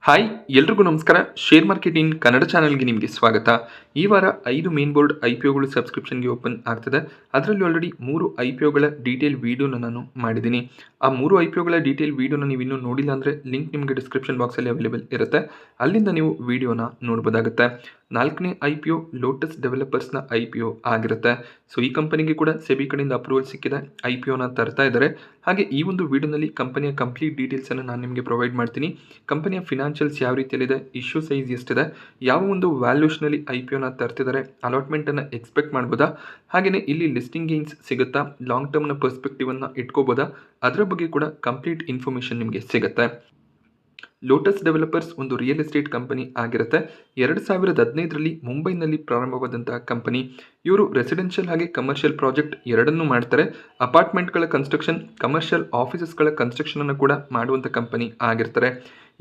Hi ಎಲ್ರಿಗೂ ನಮಸ್ಕಾರ. Share market in Kannada ಚಾನಲ್ಗೆ ನಿಮಗೆ ಸ್ವಾಗತ. ಈ ವಾರ 5 ಮೇನ್ ಬೋರ್ಡ್ IPOಗಳು ಸಬ್ಸ್ಕ್ರಿಪ್ಷನ್ಗೆ ಓಪನ್ ಆಗ್ತದೆ. ಅದರಲ್ಲಿ ಆಲ್ರೆಡಿ 3 IPOಗಳ ಡೀಟೇಲ್ ವೀಡಿಯೋನ ನಾನು ಮಾಡಿದ್ದೀನಿ. ಆ 3 IPOಗಳ ಡೀಟೇಲ್ ವೀಡಿಯೋನ ನೀವು ಇನ್ನೂ ನೋಡಿಲ್ಲ ಅಂದರೆ ಲಿಂಕ್ ನಿಮಗೆ ಡಿಸ್ಕ್ರಿಪ್ಷನ್ ಬಾಕ್ಸಲ್ಲಿ ಅವೈಲೇಬಲ್ ಇರುತ್ತೆ. ಅಲ್ಲಿಂದ ನೀವು ವೀಡಿಯೋನ ನೋಡ್ಬೋದಾಗುತ್ತೆ. 4ನೇ IPO ಲೋಟಸ್ ಡೆವಲಪರ್ಸ್ನ IPO ಆಗಿರುತ್ತೆ. ಸೊ ಈ ಕಂಪನಿಗೆ ಕೂಡ ಸೆಬಿ ಕಡೆಯಿಂದ ಅಪ್ರೂವಲ್ ಸಿಕ್ಕಿದೆ, IPOನ ತರ್ತಾ ಇದ್ದಾರೆ. ಹಾಗೆ ಈ ಒಂದು ವಿಡಿಯೋನಲ್ಲಿ ಕಂಪನಿಯ ಕಂಪ್ಲೀಟ್ ಡೀಟೇಲ್ಸನ್ನು ನಾನು ನಿಮಗೆ ಪ್ರೊವೈಡ್ ಮಾಡ್ತೀನಿ. ಕಂಪನಿಯ ಫಿನಾನ್ಷಿಯಲ್ಸ್ ಯಾವ ರೀತಿಯಲ್ಲಿದೆ, ಇಶ್ಯೂ ಸೈಜ್ ಎಷ್ಟಿದೆ, ಯಾವ ಒಂದು ವ್ಯಾಲ್ಯೂಷನಲ್ಲಿ IPOನ ತರ್ತಿದ್ದಾರೆ, ಅಲಾಟ್ಮೆಂಟನ್ನು ಎಕ್ಸ್ಪೆಕ್ಟ್ ಮಾಡ್ಬೋದಾ, ಹಾಗೆಯೇ ಇಲ್ಲಿ ಲಿಸ್ಟಿಂಗ್ ಗೇನ್ಸ್ ಸಿಗುತ್ತಾ, ಲಾಂಗ್ ಟರ್ಮ್ನ ಪರ್ಸ್ಪೆಕ್ಟಿವನ್ನು ಇಟ್ಕೋಬೋದಾ, ಅದರ ಬಗ್ಗೆ ಕೂಡ ಕಂಪ್ಲೀಟ್ ಇನ್ಫಾರ್ಮೇಷನ್ ನಿಮಗೆ ಸಿಗುತ್ತೆ. ಲೋಟಸ್ ಡೆವಲಪರ್ಸ್ ಒಂದು ರಿಯಲ್ ಎಸ್ಟೇಟ್ ಕಂಪನಿ ಆಗಿರುತ್ತೆ. 2015ರಲ್ಲಿ ಮುಂಬೈನಲ್ಲಿ ಪ್ರಾರಂಭವಾದಂತಹ ಕಂಪನಿ. ಇವರು ರೆಸಿಡೆನ್ಷಿಯಲ್ ಹಾಗೆ ಕಮರ್ಷಿಯಲ್ ಪ್ರಾಜೆಕ್ಟ್ ಎರಡನ್ನೂ ಮಾಡ್ತಾರೆ. ಅಪಾರ್ಟ್ಮೆಂಟ್ಗಳ ಕನ್ಸ್ಟ್ರಕ್ಷನ್, ಕಮರ್ಷಿಯಲ್ ಆಫೀಸಸ್ಗಳ ಕನ್ಸ್ಟ್ರಕ್ಷನನ್ನು ಕೂಡ ಮಾಡುವಂಥ ಕಂಪನಿ ಆಗಿರ್ತಾರೆ.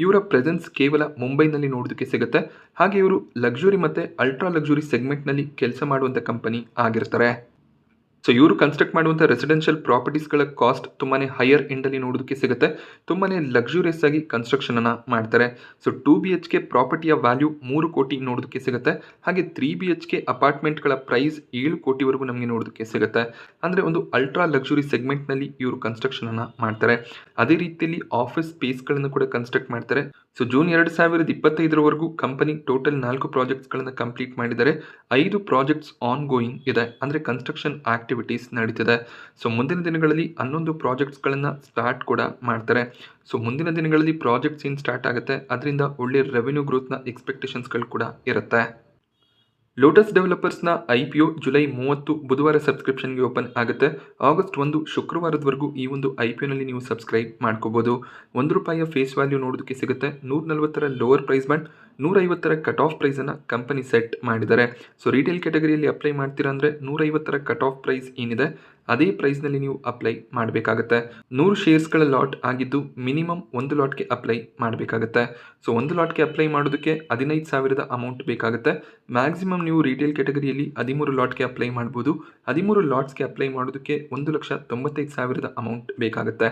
ಇವರ ಪ್ರೆಸೆನ್ಸ್ ಕೇವಲ ಮುಂಬೈನಲ್ಲಿ ನೋಡೋದಕ್ಕೆ ಸಿಗುತ್ತೆ. ಹಾಗೆ ಇವರು ಲಕ್ಸುರಿ ಮತ್ತು ಅಲ್ಟ್ರಾ ಲಕ್ಸುರಿ ಸೆಗ್ಮೆಂಟ್ನಲ್ಲಿ ಕೆಲಸ ಮಾಡುವಂಥ ಕಂಪನಿ ಆಗಿರ್ತಾರೆ. ಸೊ ಇವರು ಕನ್ಸ್ಟ್ರಕ್ಟ್ ಮಾಡುವಂಥ ರೆಸಿಡೆನ್ಷಿಯಲ್ ಪ್ರಾಪರ್ಟೀಸ್ಗಳ ಕಾಸ್ಟ್ ತುಂಬಾ ಹೈಯರ್ ಎಂಡಲ್ಲಿ ನೋಡೋದಕ್ಕೆ ಸಿಗುತ್ತೆ. ತುಂಬಾ ಲಕ್ಸುರಿಯಸ್ ಆಗಿ ಕನ್ಸ್ಟ್ರಕ್ಷನನ್ನು ಮಾಡ್ತಾರೆ. ಸೊ 2 BHK ಪ್ರಾಪರ್ಟಿಯ ವ್ಯಾಲ್ಯೂ 3 ಕೋಟಿ ನೋಡೋದಕ್ಕೆ ಸಿಗುತ್ತೆ. ಹಾಗೆ 3 BHK ಅಪಾರ್ಟ್ಮೆಂಟ್ಗಳ ಪ್ರೈಸ್ 7 ಕೋಟಿವರೆಗೂ ನಮಗೆ ನೋಡೋದಕ್ಕೆ ಸಿಗುತ್ತೆ. ಅಂದರೆ ಒಂದು ಅಲ್ಟ್ರಾ ಲಕ್ಸುರಿ ಸೆಗ್ಮೆಂಟ್ನಲ್ಲಿ ಇವರು ಕನ್ಸ್ಟ್ರಕ್ಷನನ್ನು ಮಾಡ್ತಾರೆ. ಅದೇ ರೀತಿಯಲ್ಲಿ ಆಫೀಸ್ ಸ್ಪೇಸ್ಗಳನ್ನು ಕೂಡ ಕನ್ಸ್ಟ್ರಕ್ಟ್ ಮಾಡ್ತಾರೆ. ಸೊ ಜೂನ್ 2025ರವರೆಗೂ ಕಂಪನಿ ಟೋಟಲ್ 4 ಪ್ರಾಜೆಕ್ಟ್ಸ್ಗಳನ್ನು ಕಂಪ್ಲೀಟ್ ಮಾಡಿದ್ದಾರೆ. 5 ಪ್ರಾಜೆಕ್ಟ್ಸ್ ಆನ್ ಗೋಯಿಂಗ್ ಇದೆ, ಅಂದರೆ ಕನ್ಸ್ಟ್ರಕ್ಷನ್ ಆಕ್ಟಿವಿಟೀಸ್ ನಡೀತಿದೆ. ಸೊ ಮುಂದಿನ ದಿನಗಳಲ್ಲಿ 11 ಪ್ರಾಜೆಕ್ಟ್ಸ್ಗಳನ್ನು ಸ್ಟಾರ್ಟ್ ಕೂಡ ಮಾಡ್ತಾರೆ. ಸೊ ಮುಂದಿನ ದಿನಗಳಲ್ಲಿ ಪ್ರಾಜೆಕ್ಟ್ಸ್ ಏನು ಸ್ಟಾರ್ಟ್ ಆಗುತ್ತೆ, ಅದರಿಂದ ಒಳ್ಳೆ ರೆವೆನ್ಯೂ ಗ್ರೋತ್ನ ಎಕ್ಸ್ಪೆಕ್ಟೇಷನ್ಸ್ಗಳು ಕೂಡ ಇರುತ್ತೆ. ಲೋಟಸ್ ಡೆವಲಪರ್ಸ್ನ IPO ಜುಲೈ 30 ಬುಧವಾರ ಸಬ್ಸ್ಕ್ರಿಪ್ಷನ್ಗೆ ಓಪನ್ ಆಗುತ್ತೆ. ಆಗಸ್ಟ್ 1 ಶುಕ್ರವಾರದವರೆಗೂ ಈ ಒಂದು IPOನಲ್ಲಿ ನೀವು ಸಬ್ಸ್ಕ್ರೈಬ್ ಮಾಡ್ಕೋಬೋದು. ₹1 ಫೇಸ್ ವ್ಯಾಲ್ಯೂ ನೋಡೋದಕ್ಕೆ ಸಿಗುತ್ತೆ. 140ರ ಲೋವರ್ ಪ್ರೈಸ್ ಬ್ಯಾಂಡ್, 150ರ ಕಟ್ ಆಫ್ ಪ್ರೈಸನ್ನು ಕಂಪನಿ ಸೆಟ್ ಮಾಡಿದ್ದಾರೆ. ಸೊ ರಿಟೇಲ್ ಕ್ಯಾಟಗರಿಯಲ್ಲಿ ಅಪ್ಲೈ ಮಾಡ್ತೀರಾ ಅಂದರೆ 150ರ ಕಟ್ ಆಫ್ ಪ್ರೈಸ್ ಏನಿದೆ ಅದೇ ಪ್ರೈಸ್ನಲ್ಲಿ ನೀವು ಅಪ್ಲೈ ಮಾಡಬೇಕಾಗುತ್ತೆ. 100 ಶೇರ್ಸ್ಗಳ ಲಾಟ್ ಆಗಿದ್ದು ಮಿನಿಮಮ್ 1 ಲಾಟ್ಗೆ ಅಪ್ಲೈ ಮಾಡಬೇಕಾಗುತ್ತೆ. ಸೊ 1 ಲಾಟ್ಗೆ ಅಪ್ಲೈ ಮಾಡೋದಕ್ಕೆ 15,000 ಅಮೌಂಟ್ ಬೇಕಾಗುತ್ತೆ. ಮ್ಯಾಕ್ಸಿಮಮ್ ನೀವು ರಿಟೇಲ್ ಕ್ಯಾಟಗರಿಯಲ್ಲಿ 13 ಲಾಟ್ಗೆ ಅಪ್ಲೈ ಮಾಡ್ಬೋದು. 13 ಲಾಟ್ಸ್ಗೆ ಅಪ್ಲೈ ಮಾಡೋದಕ್ಕೆ 1,95,000 ಅಮೌಂಟ್ ಬೇಕಾಗುತ್ತೆ.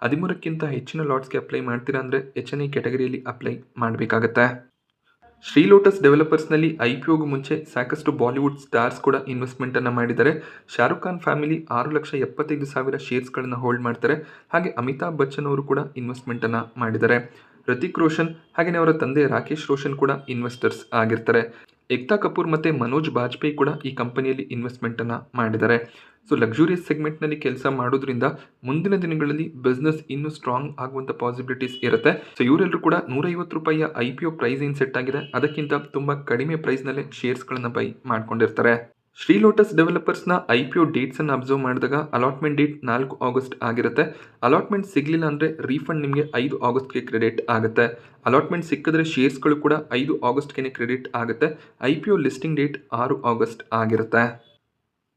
13ಕ್ಕಿಂತ ಹೆಚ್ಚಿನ ಲಾಟ್ಸ್ಗೆ ಅಪ್ಲೈ ಮಾಡ್ತೀರಾ ಅಂದರೆ HNI ಕ್ಯಾಟಗರಿಯಲ್ಲಿ ಅಪ್ಲೈ ಮಾಡಬೇಕಾಗತ್ತೆ. ಶ್ರೀ ಲೋಟಸ್ ಡೆವಲಪರ್ಸ್ನಲ್ಲಿ IPOಗೂ ಮುಂಚೆ ಸಾಕಷ್ಟು ಬಾಲಿವುಡ್ ಸ್ಟಾರ್ಸ್ ಕೂಡ ಇನ್ವೆಸ್ಟ್ಮೆಂಟನ್ನು ಮಾಡಿದ್ದಾರೆ. ಶಾರುಖ್ ಖಾನ್ ಫ್ಯಾಮಿಲಿ 6,75,000 ಶೇರ್ಸ್ಗಳನ್ನು ಹೋಲ್ಡ್ ಮಾಡ್ತಾರೆ. ಹಾಗೆ ಅಮಿತಾಬ್ ಬಚ್ಚನ್ ಅವರು ಕೂಡ ಇನ್ವೆಸ್ಟ್ಮೆಂಟನ್ನು ಮಾಡಿದ್ದಾರೆ. ಋತಿಕ್ ರೋಷನ್ ಹಾಗೆಯೇ ಅವರ ತಂದೆ ರಾಕೇಶ್ ರೋಷನ್ ಕೂಡ ಇನ್ವೆಸ್ಟರ್ಸ್ ಆಗಿರ್ತಾರೆ. ಏಕ್ತಾ ಕಪೂರ್ ಮತ್ತು ಮನೋಜ್ ಬಾಜ್ಪೇಯಿ ಕೂಡ ಈ ಕಂಪನಿಯಲ್ಲಿ ಇನ್ವೆಸ್ಟ್ಮೆಂಟನ್ನು ಮಾಡಿದ್ದಾರೆ. ಸೊ ಲಕ್ಸುರಿಯಸ್ ಸೆಗ್ಮೆಂಟ್ನಲ್ಲಿ ಕೆಲಸ ಮಾಡೋದ್ರಿಂದ ಮುಂದಿನ ದಿನಗಳಲ್ಲಿ ಬಿಸ್ನೆಸ್ ಇನ್ನೂ ಸ್ಟ್ರಾಂಗ್ ಆಗುವಂಥ ಪಾಸಿಬಿಲಿಟೀಸ್ ಇರುತ್ತೆ. ಸೊ ಇವರೆಲ್ಲರೂ ಕೂಡ ₹150 IPO ಪ್ರೈಸ್ ಏನು ಸೆಟ್ ಆಗಿದೆ ಅದಕ್ಕಿಂತ ತುಂಬ ಕಡಿಮೆ ಪ್ರೈಸ್ನಲ್ಲೇ ಶೇರ್ಸ್ಗಳನ್ನು ಬೈ ಮಾಡ್ಕೊಂಡಿರ್ತಾರೆ. ಶ್ರೀ ಲೋಟಸ್ ಡೆವಲಪರ್ಸ್ನ IPO ಡೇಟ್ಸನ್ನು ಅಬ್ಸರ್ವ್ ಮಾಡಿದಾಗ ಅಲಾಟ್ಮೆಂಟ್ ಡೇಟ್ 4 ಆಗಸ್ಟ್ ಆಗಿರುತ್ತೆ. ಅಲಾಟ್ಮೆಂಟ್ ಸಿಗಲಿಲ್ಲ ಅಂದರೆ ರೀಫಂಡ್ ನಿಮಗೆ 5 ಆಗಸ್ಟ್ಗೆ ಕ್ರೆಡಿಟ್ ಆಗುತ್ತೆ. ಅಲಾಟ್ಮೆಂಟ್ ಸಿಕ್ಕಿದ್ರೆ ಶೇರ್ಸ್ಗಳು ಕೂಡ 5 ಆಗಸ್ಟ್ಗೆ ಕ್ರೆಡಿಟ್ ಆಗುತ್ತೆ. IPO ಲಿಸ್ಟಿಂಗ್ ಡೇಟ್ 6 ಆಗಸ್ಟ್ ಆಗಿರುತ್ತೆ.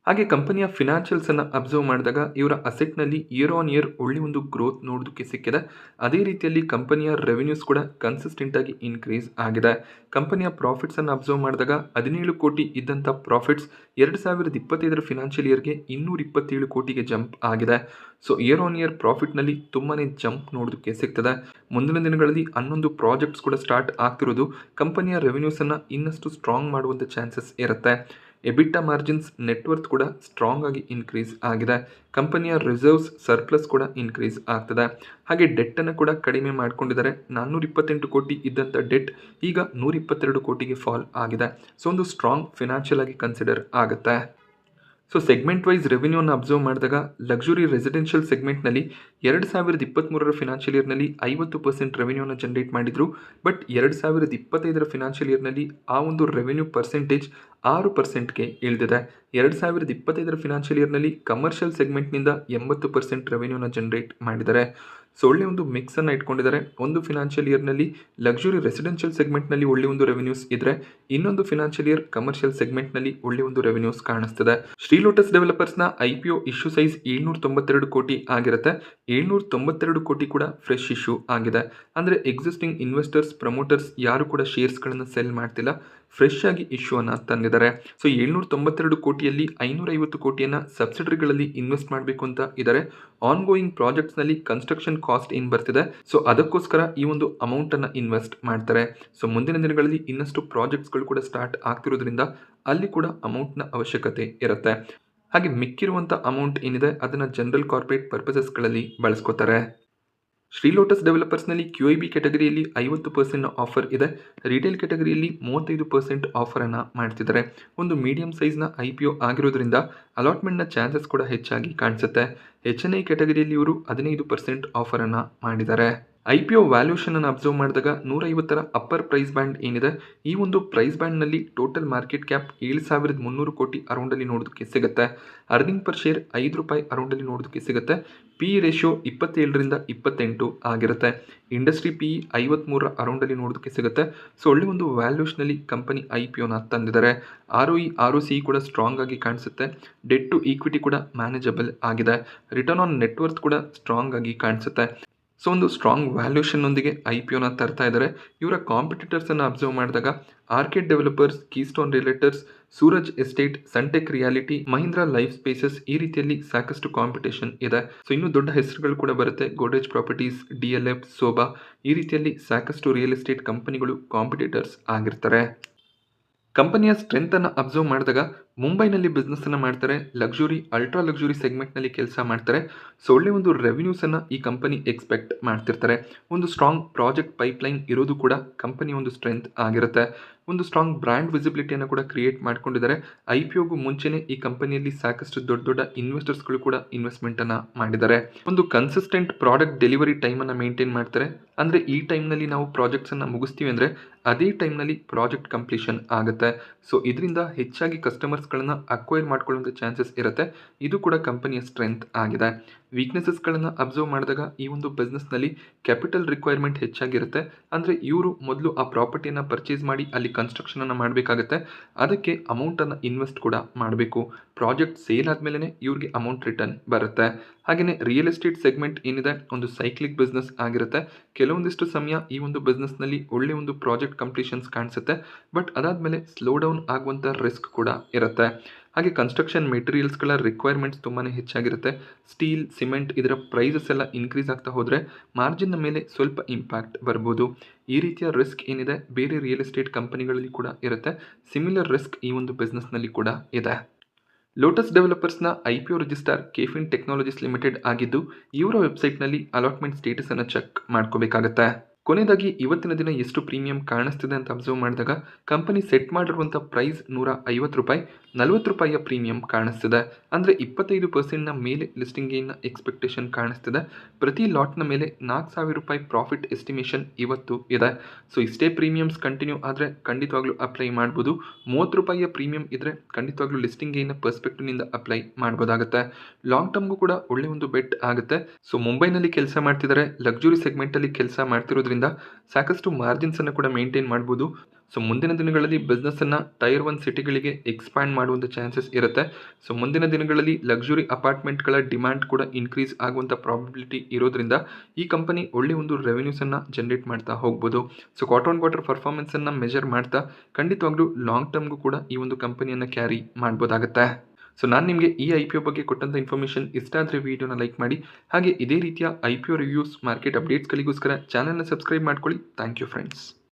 ಹಾಗೆ ಕಂಪನಿಯ ಫಿನಾನ್ಷಿಯಲ್ಸನ್ನು ಅಬ್ಸರ್ವ್ ಮಾಡಿದಾಗ ಇವರ ಅಸೆಟ್ನಲ್ಲಿ ಇಯರ್ ಆನ್ ಇಯರ್ ಒಳ್ಳೆ ಒಂದು ಗ್ರೋತ್ ನೋಡೋದಕ್ಕೆ ಸಿಕ್ಕಿದೆ. ಅದೇ ರೀತಿಯಲ್ಲಿ ಕಂಪನಿಯ ರೆವೆನ್ಯೂಸ್ ಕೂಡ ಕನ್ಸಿಸ್ಟೆಂಟಾಗಿ ಇನ್ಕ್ರೀಸ್ ಆಗಿದೆ. ಕಂಪನಿಯ ಪ್ರಾಫಿಟ್ಸನ್ನು ಅಬ್ಸರ್ವ್ ಮಾಡಿದಾಗ 17 ಕೋಟಿ ಇದ್ದಂಥ ಪ್ರಾಫಿಟ್ಸ್ 2025ರ ಫಿನಾನ್ಷಿಯಲ್ ಇಯರ್ಗೆ 227 ಕೋಟಿಗೆ ಜಂಪ್ ಆಗಿದೆ. ಸೊ ಇಯರ್ ಆನ್ ಇಯರ್ ಪ್ರಾಫಿಟ್ನಲ್ಲಿ ತುಂಬಾ ಜಂಪ್ ನೋಡೋದಕ್ಕೆ ಸಿಗ್ತದೆ. ಮುಂದಿನ ದಿನಗಳಲ್ಲಿ 11 ಪ್ರಾಜೆಕ್ಟ್ಸ್ ಕೂಡ ಸ್ಟಾರ್ಟ್ ಆಗ್ತಿರೋದು ಕಂಪನಿಯ ರೆವೆನ್ಯೂಸನ್ನು ಇನ್ನಷ್ಟು ಸ್ಟ್ರಾಂಗ್ ಮಾಡುವಂಥ ಚಾನ್ಸಸ್ ಇರುತ್ತೆ. ಎಬಿಟಾ ಮಾರ್ಜಿನ್ಸ್, ನೆಟ್ವರ್ತ್ ಕೂಡ ಸ್ಟ್ರಾಂಗ್ ಆಗಿ ಇನ್ಕ್ರೀಸ್ ಆಗಿದೆ. ಕಂಪನಿಯ ರಿಸರ್ವ್ಸ್ ಸರ್ಪ್ಲಸ್ ಕೂಡ ಇನ್ಕ್ರೀಸ್ ಆಗ್ತದೆ. ಹಾಗೆ ಡೆಟ್ಟನ್ನು ಕೂಡ ಕಡಿಮೆ ಮಾಡ್ಕೊಂಡಿದ್ದಾರೆ. 428 ಕೋಟಿ ಇದ್ದಂಥ ಡೆಟ್ ಈಗ 122 ಕೋಟಿಗೆ ಫಾಲ್ ಆಗಿದೆ. ಸೊ ಒಂದು ಸ್ಟ್ರಾಂಗ್ ಫಿನಾನ್ಷಿಯಲ್ ಆಗಿ ಕನ್ಸಿಡರ್ ಆಗುತ್ತೆ. ಸೊ ಸೆಗ್ಮೆಂಟ್ ವೈಸ್ ರೆವಿನ್ಯೂನ ಅಬ್ಸರ್ವ್ ಮಾಡಿದಾಗ ಲಕ್ಸುರಿ ರೆಸಿಡೆನ್ಷಿಯಲ್ ಸೆಗ್ಮೆಂಟ್ನಲ್ಲಿ 2023ರ ಫಿನಾನ್ಷಿಯಲ್ ಇಯರ್ನಲ್ಲಿ 50% ರೆವಿನ್ಯೂನ ಜನರೇಟ್ ಮಾಡಿದರು. ಬಟ್ 2025ರ ಫಿನಾನ್ಷಿಯಲ್ ಇಯರ್ನಲ್ಲಿ ಆ ಒಂದು ರೆವಿನ್ಯೂ ಪರ್ಸೆಂಟೇಜ್ 6%ಗೆ ಇಳಿದಿದೆ. 2025ರ ಫಿನಾನ್ಷಿಯಲ್ ಇಯರ್ನಲ್ಲಿ ಕಮರ್ಷಿಯಲ್ ಸೆಗ್ಮೆಂಟ್ನಿಂದ 80% ರೆವಿನ್ಯೂನ ಜನರೇಟ್ ಮಾಡಿದ್ದಾರೆ. ಸೊ ಒಳ್ಳೆ ಒಂದು ಮಿಕ್ಸನ್ನು ಇಟ್ಕೊಂಡಿದ್ದಾರೆ. ಒಂದು ಫಿನಾನ್ಷಿಯಲ್ ಇಯರ್ನಲ್ಲಿ ಲಕ್ಸುರಿ ರೆಸಿಡೆನ್ಷಿಯಲ್ ಸೆಗ್ಮೆಂಟ್ನಲ್ಲಿ ಒಳ್ಳೆ ಒಂದು ರೆವೆನ್ಯೂಸ್ ಇದ್ದರೆ ಇನ್ನೊಂದು ಫಿನಾನ್ಷಿಯಲ್ ಇಯರ್ ಕಮರ್ಷಿಯಲ್ ಸೆಗ್ಮೆಂಟ್ನಲ್ಲಿ ಒಳ್ಳೆ ಒಂದು ರೆವೆನ್ಯೂಸ್ ಕಾಣಿಸ್ತದೆ. ಶ್ರೀ ಲೋಟಸ್ ಡೆವಲಪರ್ಸ್ನ IPO ಇಶ್ಯೂ ಸೈಜ್ 792 ಕೋಟಿ ಆಗಿರುತ್ತೆ. 792 ಕೋಟಿ ಕೂಡ ಫ್ರೆಶ್ ಇಶ್ಯೂ ಆಗಿದೆ. ಅಂದರೆ ಎಕ್ಸಿಸ್ಟಿಂಗ್ ಇನ್ವೆಸ್ಟರ್ಸ್, ಪ್ರಮೋಟರ್ಸ್ ಯಾರು ಕೂಡ ಶೇರ್ಸ್ಗಳನ್ನು ಸೆಲ್ ಮಾಡ್ತಿಲ್ಲ. ಫ್ರೆಶ್ ಆಗಿ ಇಶ್ಯೂವನ್ನು ತಂದಿದ್ದಾರೆ. ಸೊ 792 ಕೋಟಿಯಲ್ಲಿ 550 ಕೋಟಿಯನ್ನು ಸಬ್ಸಿಡರಿಗಳಲ್ಲಿ ಇನ್ವೆಸ್ಟ್ ಮಾಡಬೇಕು ಅಂತ ಇದ್ದಾರೆ. ಆನ್ಗೋಯಿಂಗ್ ಪ್ರಾಜೆಕ್ಟ್ಸ್ನಲ್ಲಿ ಕನ್ಸ್ಟ್ರಕ್ಷನ್ ಕಾಸ್ಟ್ ಏನು ಬರ್ತಿದೆ, ಸೊ ಅದಕ್ಕೋಸ್ಕರ ಈ ಒಂದು ಅಮೌಂಟನ್ನು ಇನ್ವೆಸ್ಟ್ ಮಾಡ್ತಾರೆ. ಸೊ ಮುಂದಿನ ದಿನಗಳಲ್ಲಿ ಇನ್ನಷ್ಟು ಪ್ರಾಜೆಕ್ಟ್ಸ್ಗಳು ಕೂಡ ಸ್ಟಾರ್ಟ್ ಆಗ್ತಿರೋದ್ರಿಂದ ಅಲ್ಲಿ ಕೂಡ ಅಮೌಂಟ್ನ ಅವಶ್ಯಕತೆ ಇರುತ್ತೆ. ಹಾಗೆ ಮಿಕ್ಕಿರುವಂಥ ಅಮೌಂಟ್ ಏನಿದೆ ಅದನ್ನು ಜನರಲ್ ಕಾರ್ಪೊರೇಟ್ ಪರ್ಪಸಸ್ಗಳಲ್ಲಿ ಬಳಸ್ಕೋತಾರೆ. ಶ್ರೀ ಲೋಟಸ್ ಡೆವಲಪರ್ಸ್ನಲ್ಲಿ QIB ಕ್ಯಾಟಗರಿಯಲ್ಲಿ 50% ಆಫರ್ ಇದೆ. ರಿಟೇಲ್ ಕ್ಯಾಟಗರಿಯಲ್ಲಿ 35% ಆಫರನ್ನು ಮಾಡ್ತಿದ್ದಾರೆ. ಒಂದು ಮೀಡಿಯಂ ಸೈಜ್ನ IPO ಆಗಿರೋದ್ರಿಂದ ಅಲಾಟ್ಮೆಂಟ್ನ ಚಾನ್ಸಸ್ ಕೂಡ ಹೆಚ್ಚಾಗಿ ಕಾಣಿಸುತ್ತೆ. HNI ಕ್ಯಾಟಗರಿಯಲ್ಲಿ ಇವರು 15% ಆಫರನ್ನು ಮಾಡಿದ್ದಾರೆ. IPO ವ್ಯಾಲ್ಯೂಷನನ್ನು ಅಬ್ಸರ್ವ್ ಮಾಡಿದಾಗ 150ರ ಅಪ್ಪರ್ ಪ್ರೈಸ್ ಬ್ಯಾಂಡ್ ಏನಿದೆ, ಈ ಒಂದು ಪ್ರೈಸ್ ಬ್ಯಾಂಡ್ನಲ್ಲಿ ಟೋಟಲ್ ಮಾರ್ಕೆಟ್ ಕ್ಯಾಪ್ 7,300 ಕೋಟಿ ಅರೌಂಡಲ್ಲಿ ನೋಡೋದಕ್ಕೆ ಸಿಗುತ್ತೆ. ಅರ್ನಿಂಗ್ ಪರ್ ಶೇರ್ ₹5 ಅರೌಂಡಲ್ಲಿ ನೋಡೋದಕ್ಕೆ ಸಿಗುತ್ತೆ. PE ರೇಷಿಯೋ 27ರಿಂದ 28 ಆಗಿರುತ್ತೆ. ಇಂಡಸ್ಟ್ರಿ PE 53ರ ಅರೌಂಡಲ್ಲಿ ನೋಡೋದಕ್ಕೆ ಸಿಗುತ್ತೆ. ಸೊ ಒಳ್ಳೆ ಒಂದು ವ್ಯಾಲ್ಯೂಷನಲ್ಲಿ ಕಂಪನಿ IPOನ ತಂದಿದ್ದಾರೆ. ROE ROCE ಕೂಡ ಸ್ಟ್ರಾಂಗ್ ಆಗಿ ಕಾಣಿಸುತ್ತೆ. ಡೆಟ್ ಟು ಈಕ್ವಿಟಿ ಕೂಡ ಮ್ಯಾನೇಜಬಲ್ ಆಗಿದೆ. ರಿಟರ್ನ್ ಆನ್ ನೆಟ್ವರ್ತ್ ಕೂಡ ಸ್ಟ್ರಾಂಗ್ ಆಗಿ ಕಾಣಿಸುತ್ತೆ. ಸೊ ಒಂದು ಸ್ಟ್ರಾಂಗ್ ವ್ಯಾಲ್ಯೂಷನ್ನೊಂದಿಗೆ IPOನ ತರ್ತಾ ಇದ್ದಾರೆ. ಇವರ ಕಾಂಪಿಟೇಟರ್ಸನ್ನು ಅಬ್ಸರ್ವ್ ಮಾಡಿದಾಗ Orchid Developers, Keystone Realtors, Suraj Estate, Sunteck Realty, Mahindra Lifespaces ಈ ರೀತಿಯಲ್ಲಿ ಸಾಕಷ್ಟು ಕಾಂಪಿಟೇಷನ್ ಇದೆ. ಸೊ ಇನ್ನೂ ದೊಡ್ಡ ಹೆಸರುಗಳು ಕೂಡ ಬರುತ್ತೆ. ಗೋಡ್ರೇಜ್ ಪ್ರಾಪರ್ಟೀಸ್, DLF, ಸೋಬಾ ಈ ರೀತಿಯಲ್ಲಿ ಸಾಕಷ್ಟು ರಿಯಲ್ ಎಸ್ಟೇಟ್ ಕಂಪನಿಗಳು ಕಾಂಪಿಟೇಟರ್ಸ್ ಆಗಿರ್ತಾರೆ. ಕಂಪನಿಯ ಸ್ಟ್ರೆಂತನ್ನು ಅಬ್ಸರ್ವ್ ಮಾಡಿದಾಗ ಮುಂಬೈನಲ್ಲಿ ಬಿಸ್ನೆಸ್ಸನ್ನು ಮಾಡ್ತಾರೆ. ಲಕ್ಸುರಿ, ಅಲ್ಟ್ರಾ ಲಕ್ಸುರಿ ಸೆಗ್ಮೆಂಟ್ನಲ್ಲಿ ಕೆಲಸ ಮಾಡ್ತಾರೆ. ಸೊ ಒಳ್ಳೆ ಒಂದು ರೆವಿನ್ಯೂಸನ್ನು ಈ ಕಂಪನಿ ಎಕ್ಸ್ಪೆಕ್ಟ್ ಮಾಡ್ತಿರ್ತಾರೆ. ಒಂದು ಸ್ಟ್ರಾಂಗ್ ಪ್ರಾಜೆಕ್ಟ್ ಪೈಪ್ಲೈನ್ ಇರೋದು ಕೂಡ ಕಂಪನಿಯ ಒಂದು ಸ್ಟ್ರೆಂತ್ ಆಗಿರುತ್ತೆ. ಒಂದು ಸ್ಟ್ರಾಂಗ್ ಬ್ರ್ಯಾಂಡ್ ವಿಸಿಬಿಲಿಟಿಯನ್ನು ಕೂಡ ಕ್ರಿಯೇಟ್ ಮಾಡ್ಕೊಂಡಿದ್ದಾರೆ. IPOಗೂ ಮುಂಚೆನೇ ಈ ಕಂಪನಿಯಲ್ಲಿ ಸಾಕಷ್ಟು ದೊಡ್ಡ ದೊಡ್ಡ ಇನ್ವೆಸ್ಟರ್ಸ್ಗಳು ಕೂಡ ಇನ್ವೆಸ್ಟ್ಮೆಂಟನ್ನು ಮಾಡಿದ್ದಾರೆ. ಒಂದು ಕನ್ಸಿಸ್ಟೆಂಟ್ ಪ್ರಾಡಕ್ಟ್ ಡೆಲಿವರಿ ಟೈಮನ್ನು ಮೇಂಟೈನ್ ಮಾಡ್ತಾರೆ. ಅಂದರೆ ಈ ಟೈಮ್ನಲ್ಲಿ ನಾವು ಪ್ರಾಜೆಕ್ಟ್ಸನ್ನು ಮುಗಿಸ್ತೀವಿ ಅಂದರೆ ಅದೇ ಟೈಮ್ನಲ್ಲಿ ಪ್ರಾಜೆಕ್ಟ್ ಕಂಪ್ಲೀಷನ್ ಆಗುತ್ತೆ. ಸೊ ಇದರಿಂದ ಹೆಚ್ಚಾಗಿ ಕಸ್ಟಮರ್ಸ್ಗಳನ್ನು ಅಕ್ವೈರ್ ಮಾಡ್ಕೊಳ್ಳುವಂಥ ಚಾನ್ಸಸ್ ಇರುತ್ತೆ. ಇದು ಕೂಡ ಕಂಪನಿಯ ಸ್ಟ್ರೆಂತ್ ಆಗಿದೆ. ವೀಕ್ನೆಸಸ್ಗಳನ್ನು ಅಬ್ಸರ್ವ್ ಮಾಡಿದಾಗ ಈ ಒಂದು ಬಿಸ್ನೆಸ್ನಲ್ಲಿ ಕ್ಯಾಪಿಟಲ್ ರಿಕ್ವೈರ್ಮೆಂಟ್ ಹೆಚ್ಚಾಗಿರುತ್ತೆ. ಅಂದರೆ ಇವರು ಮೊದಲು ಆ ಪ್ರಾಪರ್ಟಿಯನ್ನು ಪರ್ಚೇಸ್ ಮಾಡಿ ಅಲ್ಲಿ ಕನ್ಸ್ಟ್ರಕ್ಷನನ್ನು ಮಾಡಬೇಕಾಗತ್ತೆ. ಅದಕ್ಕೆ ಅಮೌಂಟನ್ನು ಇನ್ವೆಸ್ಟ್ ಕೂಡ ಮಾಡಬೇಕು. ಪ್ರಾಜೆಕ್ಟ್ ಸೇಲ್ ಆದಮೇಲೆ ಇವ್ರಿಗೆ ಅಮೌಂಟ್ ರಿಟರ್ನ್ ಬರುತ್ತೆ. ಹಾಗೆಯೇ ರಿಯಲ್ ಎಸ್ಟೇಟ್ ಸೆಗ್ಮೆಂಟ್ ಏನಿದೆ ಒಂದು ಸೈಕ್ಲಿಕ್ ಬಿಸ್ನೆಸ್ ಆಗಿರುತ್ತೆ. ಕೆಲವೊಂದಿಷ್ಟು ಸಮಯ ಈ ಒಂದು ಬಿಸ್ನೆಸ್ನಲ್ಲಿ ಒಳ್ಳೆ ಒಂದು ಪ್ರಾಜೆಕ್ಟ್ ಕಂಪ್ಲೀಷನ್ಸ್ ಕಾಣಿಸುತ್ತೆ. ಬಟ್ ಅದಾದಮೇಲೆ ಸ್ಲೋ ಡೌನ್ ಆಗುವಂಥ ರಿಸ್ಕ್ ಕೂಡ ಇರುತ್ತೆ. ಹಾಗೆ ಕನ್ಸ್ಟ್ರಕ್ಷನ್ ಮೆಟೀರಿಯಲ್ಸ್ಗಳ ರಿಕ್ವೈರ್ಮೆಂಟ್ಸ್ ತುಂಬಾ ಹೆಚ್ಚಾಗಿರುತ್ತೆ. ಸ್ಟೀಲ್, ಸಿಮೆಂಟ್ ಇದರ ಪ್ರೈಸಸ್ ಎಲ್ಲ ಇನ್ಕ್ರೀಸ್ ಆಗ್ತಾ ಹೋದರೆ ಮಾರ್ಜಿನ್ನ ಮೇಲೆ ಸ್ವಲ್ಪ ಇಂಪ್ಯಾಕ್ಟ್ ಬರ್ಬೋದು. ಈ ರೀತಿಯ ರಿಸ್ಕ್ ಏನಿದೆ ಬೇರೆ ರಿಯಲ್ ಎಸ್ಟೇಟ್ ಕಂಪನಿಗಳಲ್ಲಿ ಕೂಡ ಇರುತ್ತೆ. ಸಿಮಿಲರ್ ರಿಸ್ಕ್ ಈ ಒಂದು ಬಿಸ್ನೆಸ್ನಲ್ಲಿ ಕೂಡ ಇದೆ. ಲೋಟಸ್ ಡೆವಲಪರ್ಸ್ನ IPO registrar KFin Technologies Limited ಆಗಿದ್ದು ಇವರ ವೆಬ್ಸೈಟ್ನಲ್ಲಿ ಅಲಾಟ್ಮೆಂಟ್ ಸ್ಟೇಟಸನ್ನು ಚೆಕ್ ಮಾಡ್ಕೋಬೇಕಾಗತ್ತೆ. ಕೊನೆಯದಾಗಿ ಇವತ್ತಿನ ದಿನ ಎಷ್ಟು ಪ್ರೀಮಿಯಂ ಕಾಣಿಸ್ತಿದೆ ಅಂತ ಅಬ್ಸರ್ವ್ ಮಾಡಿದಾಗ ಕಂಪನಿ ಸೆಟ್ ಮಾಡಿರುವಂಥ ಪ್ರೈಸ್ ₹150, ₹40 ಪ್ರೀಮಿಯಂ ಕಾಣಿಸ್ತಿದೆ. ಅಂದರೆ 25%ನ ಮೇಲೆ ಲಿಸ್ಟಿಂಗ್ ಗೇನ್ನ ಎಕ್ಸ್ಪೆಕ್ಟೇಷನ್ ಕಾಣಿಸ್ತಿದೆ. ಪ್ರತಿ ಲಾಟ್ನ ಮೇಲೆ ₹4,000 ಪ್ರಾಫಿಟ್ ಎಸ್ಟಿಮೇಷನ್ ಇವತ್ತು ಇದೆ. ಸೊ ಇಷ್ಟೇ ಪ್ರೀಮಿಯಮ್ಸ್ ಕಂಟಿನ್ಯೂ ಆದರೆ ಖಂಡಿತವಾಗ್ಲೂ ಅಪ್ಲೈ ಮಾಡ್ಬೋದು. ₹30 ಪ್ರೀಮಿಯಂ ಇದ್ದರೆ ಖಂಡಿತವಾಗ್ಲೂ ಲಿಸ್ಟಿಂಗ್ ಗೇನ್ನ ಪರ್ಸ್ಪೆಕ್ಟಿವ್ನಿಂದ ಅಪ್ಲೈ ಮಾಡ್ಬೋದಾಗುತ್ತೆ. ಲಾಂಗ್ ಟರ್ಮ್ಗೂ ಕೂಡ ಒಳ್ಳೆ ಒಂದು ಬೆಟ್ ಆಗುತ್ತೆ. ಸೊ ಮುಂಬೈನಲ್ಲಿ ಕೆಲಸ ಮಾಡ್ತಿದ್ದಾರೆ. ಲಕ್ಸುರಿ ಸೆಗ್ಮೆಂಟಲ್ಲಿ ಕೆಲಸ ಮಾಡ್ತಿರೋದ್ರಿಂದ ಸಾಕಷ್ಟು ಮಾರ್ಜಿನ್ಸನ್ನು ಕೂಡ ಮೇಂಟೈನ್ ಮಾಡ್ಬೋದು. ಸೊ ಮುಂದಿನ ದಿನಗಳಲ್ಲಿ ಬಿಸ್ನೆಸ್ಸನ್ನು ಟೈರ್ 1 ಸಿಟಿಗಳಿಗೆ ಎಕ್ಸ್ಪ್ಯಾಂಡ್ ಮಾಡುವಂಥ ಚಾನ್ಸಸ್ ಇರುತ್ತೆ. ಸೊ ಮುಂದಿನ ದಿನಗಳಲ್ಲಿ ಲಕ್ಸುರಿ ಅಪಾರ್ಟ್ಮೆಂಟ್ಗಳ ಡಿಮ್ಯಾಂಡ್ ಕೂಡ ಇನ್ಕ್ರೀಸ್ ಆಗುವಂಥ ಪ್ರಾಬಿಲಿಟಿ ಇರೋದ್ರಿಂದ ಈ ಕಂಪನಿ ಒಳ್ಳೆ ಒಂದು ರೆವೆನ್ಯೂಸನ್ನು ಜನರೇಟ್ ಮಾಡ್ತಾ ಹೋಗ್ಬೋದು. ಸೊ ಕ್ವಾರ್ಟರ್ ಆನ್ ಕ್ವಾರ್ಟರ್ ಪರ್ಫಾರ್ಮೆನ್ಸನ್ನು ಮೆಜರ್ ಮಾಡ್ತಾ ಖಂಡಿತವಾಗ್ಲೂ ಲಾಂಗ್ ಟರ್ಮ್ಗೂ ಕೂಡ ಈ ಒಂದು ಕಂಪನಿಯನ್ನು ಕ್ಯಾರಿ ಮಾಡ್ಬೋದಾಗುತ್ತೆ. ಸೊ ನಾನು ನಿಮಗೆ ಈ IPO ಬಗ್ಗೆ ಕೊಟ್ಟಂಥ ಇನ್ಫಾರ್ಮೇಷನ್ ಇಷ್ಟ ಆದರೆ ವಿಡಿಯೋನ ಲೈಕ್ ಮಾಡಿ. ಹಾಗೆ ಇದೇ ರೀತಿಯ IPO ರಿವ್ಯೂಸ್, ಮಾರ್ಕೆಟ್ ಅಪ್ಡೇಟ್ಸ್ಗಳಿಗೋಸ್ಕರ ಚಾನಲ್ನ ಸಬ್ಸ್ಕ್ರೈಬ್ ಮಾಡ್ಕೊಳ್ಳಿ. Thank you friends.